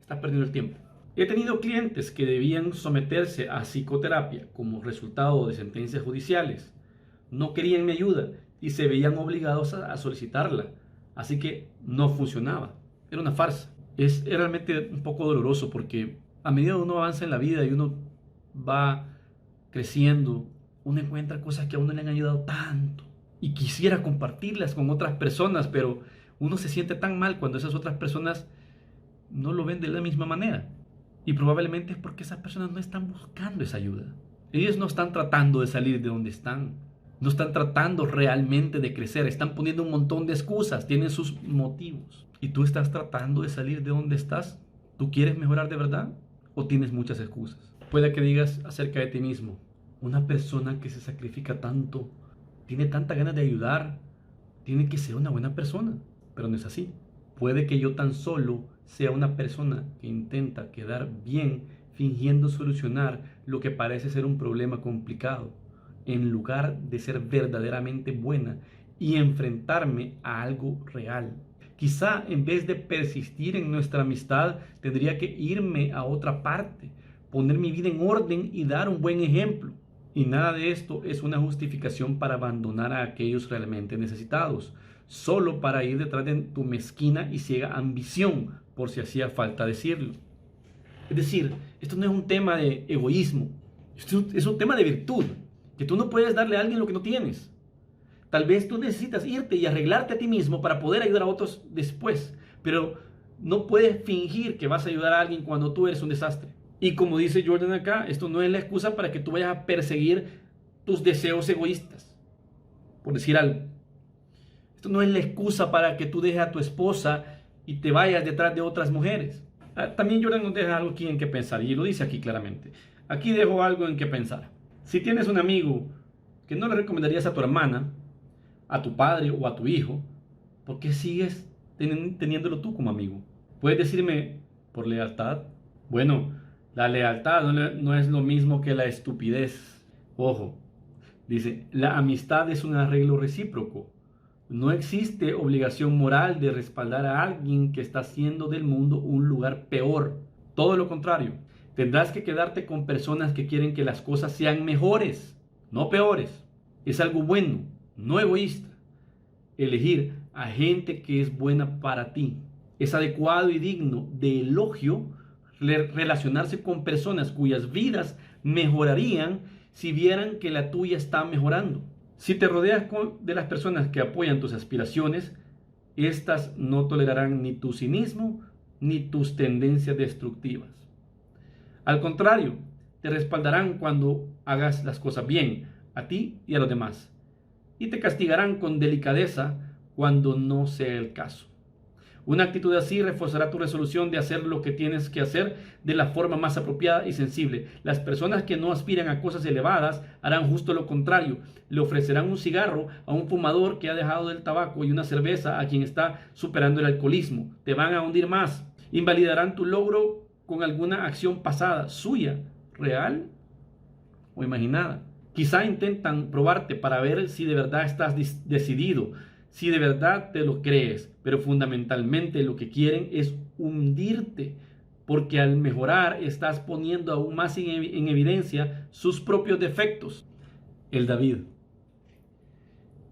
estás perdiendo el tiempo. He tenido clientes que debían someterse a psicoterapia como resultado de sentencias judiciales. No querían mi ayuda y se veían obligados a solicitarla. Así que no funcionaba. Era una farsa. Es realmente un poco doloroso porque a medida que uno avanza en la vida y uno va creciendo, uno encuentra cosas que a uno le han ayudado tanto y quisiera compartirlas con otras personas, pero uno se siente tan mal cuando esas otras personas no lo ven de la misma manera. Y probablemente es porque esas personas no están buscando esa ayuda. Ellos no están tratando de salir de donde están. No están tratando realmente de crecer. Están poniendo un montón de excusas. Tienen sus motivos. ¿Y tú estás tratando de salir de donde estás? ¿Tú quieres mejorar de verdad? ¿O tienes muchas excusas? Puede que digas acerca de ti mismo. Una persona que se sacrifica tanto, tiene tanta ganas de ayudar, tiene que ser una buena persona. Pero no es así. Puede que yo tan solo sea una persona que intenta quedar bien fingiendo solucionar lo que parece ser un problema complicado, en lugar de ser verdaderamente buena y enfrentarme a algo real. Quizá en vez de persistir en nuestra amistad, tendría que irme a otra parte, poner mi vida en orden y dar un buen ejemplo. Y nada de esto es una justificación para abandonar a aquellos realmente necesitados, solo para ir detrás de tu mezquina y ciega ambición, por si hacía falta decirlo. Es decir, esto no es un tema de egoísmo, esto es un tema de virtud, que tú no puedes darle a alguien lo que no tienes. Tal vez tú necesitas irte y arreglarte a ti mismo para poder ayudar a otros después, pero no puedes fingir que vas a ayudar a alguien cuando tú eres un desastre. Y como dice Jordan acá, esto no es la excusa para que tú vayas a perseguir tus deseos egoístas, por decir algo. Esto no es la excusa para que tú dejes a tu esposa y te vayas detrás de otras mujeres. También Jordan nos deja algo aquí en que pensar, y lo dice aquí claramente. Aquí dejo algo en que pensar. Si tienes un amigo que no le recomendarías a tu hermana, a tu padre o a tu hijo, ¿por qué sigues teniéndolo tú como amigo? Puedes decirme, ¿por lealtad? Bueno, la lealtad no es lo mismo que la estupidez. Ojo, dice, la amistad es un arreglo recíproco. No existe obligación moral de respaldar a alguien que está haciendo del mundo un lugar peor. Todo lo contrario, tendrás que quedarte con personas que quieren que las cosas sean mejores, no peores. Es algo bueno, no egoísta. Elegir a gente que es buena para ti. Es adecuado y digno de elogio relacionarse con personas cuyas vidas mejorarían si vieran que la tuya está mejorando. Si te rodeas de las personas que apoyan tus aspiraciones, estas no tolerarán ni tu cinismo ni tus tendencias destructivas. Al contrario, te respaldarán cuando hagas las cosas bien, a ti y a los demás, y te castigarán con delicadeza cuando no sea el caso. Una actitud así reforzará tu resolución de hacer lo que tienes que hacer de la forma más apropiada y sensible. Las personas que no aspiran a cosas elevadas harán justo lo contrario. Le ofrecerán un cigarro a un fumador que ha dejado el tabaco y una cerveza a quien está superando el alcoholismo. Te van a hundir más. Invalidarán tu logro con alguna acción pasada, suya, real o imaginada. Quizá intentan probarte para ver si de verdad estás decidido, si de verdad te lo crees, pero fundamentalmente lo que quieren es hundirte, porque al mejorar estás poniendo aún más en evidencia sus propios defectos. El David.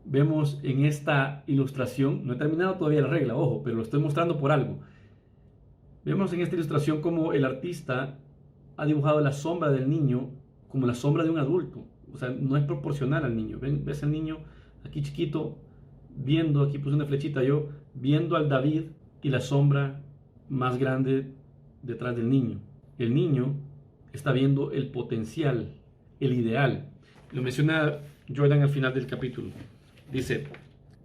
Vemos en esta ilustración, no he terminado todavía la regla, ojo, pero lo estoy mostrando por algo. Vemos en esta ilustración cómo el artista ha dibujado la sombra del niño como la sombra de un adulto. O sea, no es proporcional al niño. ¿Ves al niño aquí chiquito? Viendo, aquí puse una flechita yo, viendo al David y la sombra más grande detrás del niño. El niño está viendo el potencial, el ideal. Lo menciona Jordan al final del capítulo. Dice,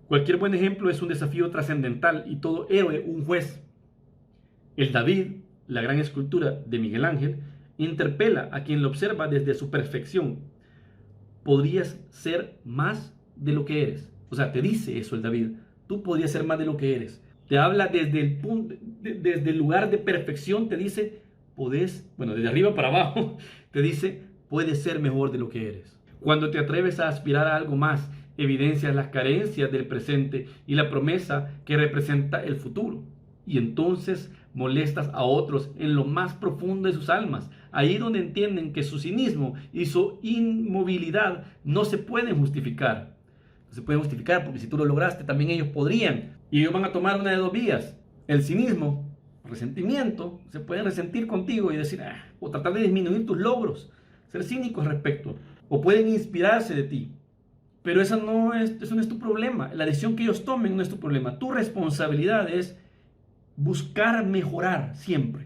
cualquier buen ejemplo es un desafío trascendental y todo héroe un juez. El David, la gran escultura de Miguel Ángel, interpela a quien lo observa desde su perfección. Podrías ser más de lo que eres. O sea, te dice eso el David. Tú podrías ser más de lo que eres. Te habla desde el punto, desde el lugar de perfección. Te dice, desde arriba para abajo, te dice, puedes ser mejor de lo que eres. Cuando te atreves a aspirar a algo más, evidencias las carencias del presente y la promesa que representa el futuro. Y entonces molestas a otros en lo más profundo de sus almas, ahí donde entienden que su cinismo y su inmovilidad no se pueden justificar. No se pueden justificar porque si tú lo lograste, también ellos podrían. Y ellos van a tomar una de dos vías. El cinismo, resentimiento, se pueden resentir contigo y decir, o tratar de disminuir tus logros, ser cínicos al respecto. O pueden inspirarse de ti. Pero eso no es tu problema. La decisión que ellos tomen no es tu problema. Tu responsabilidad es buscar mejorar siempre.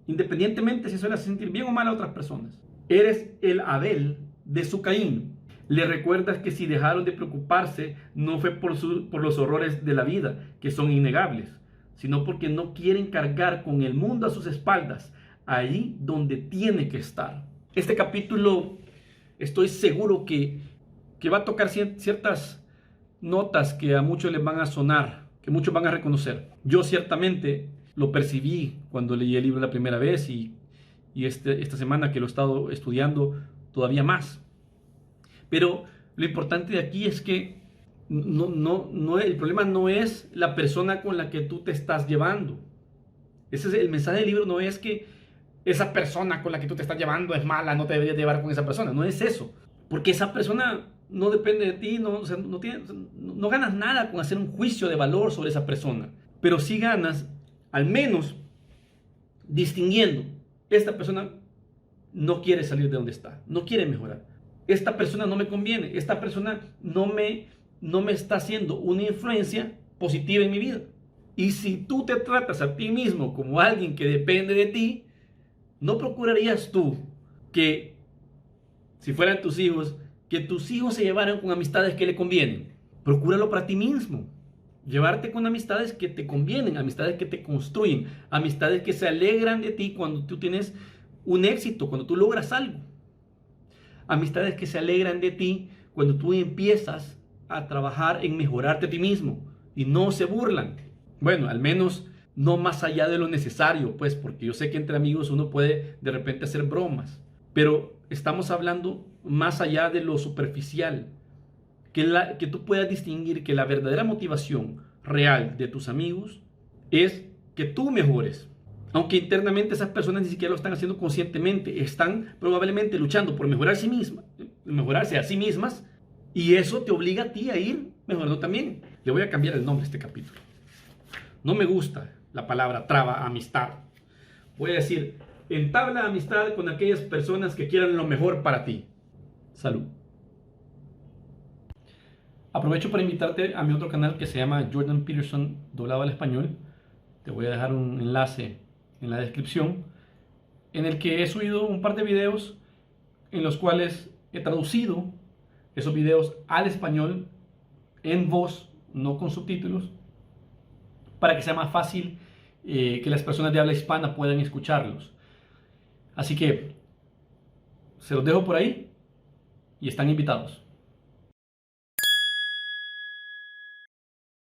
Independientemente si eso le hace sentir bien o mal a otras personas. Eres el Abel de su Caín. Le recuerdas que si dejaron de preocuparse no fue por los horrores de la vida, que son innegables, sino porque no quieren cargar con el mundo a sus espaldas, ahí donde tiene que estar. Este capítulo estoy seguro que va a tocar ciertas notas que a muchos les van a sonar, que muchos van a reconocer. Yo ciertamente lo percibí cuando leí el libro la primera vez y esta semana que lo he estado estudiando todavía más. Pero lo importante de aquí es que el problema no es la persona con la que tú te estás llevando. Ese es el mensaje del libro, no es que esa persona con la que tú te estás llevando es mala, no te deberías llevar con esa persona. No es eso. Porque esa persona no depende de ti, no ganas nada con hacer un juicio de valor sobre esa persona. Pero sí ganas, al menos, distinguiendo. Esta persona no quiere salir de donde está, no quiere mejorar. Esta persona no me conviene, esta persona no me está haciendo una influencia positiva en mi vida. Y si tú te tratas a ti mismo como alguien que depende de ti, ¿no procurarías tú que, si fueran tus hijos, que tus hijos se llevaran con amistades que le convienen? Procúralo para ti mismo. Llevarte con amistades que te convienen, amistades que te construyen, amistades que se alegran de ti cuando tú tienes un éxito, cuando tú logras algo. Amistades que se alegran de ti cuando tú empiezas a trabajar en mejorarte a ti mismo y no se burlan. Bueno, al menos no más allá de lo necesario, pues, porque yo sé que entre amigos uno puede de repente hacer bromas, pero estamos hablando más allá de lo superficial, que tú puedas distinguir que la verdadera motivación real de tus amigos es que tú mejores. Aunque internamente esas personas ni siquiera lo están haciendo conscientemente, están probablemente luchando por mejorarse a sí mismas, y eso te obliga a ti a ir mejorando también. Le voy a cambiar el nombre a este capítulo. No me gusta la palabra traba amistad, Voy a decir, entabla amistad con aquellas personas que quieran lo mejor para ti. Salud. Aprovecho para invitarte a mi otro canal que se llama Jordan Peterson doblado al español. Te voy a dejar un enlace en la descripción, en el que he subido un par de videos en los cuales he traducido esos videos al español en voz, no con subtítulos, para que sea más fácil que las personas de habla hispana puedan escucharlos. Así que se los dejo por ahí y están invitados.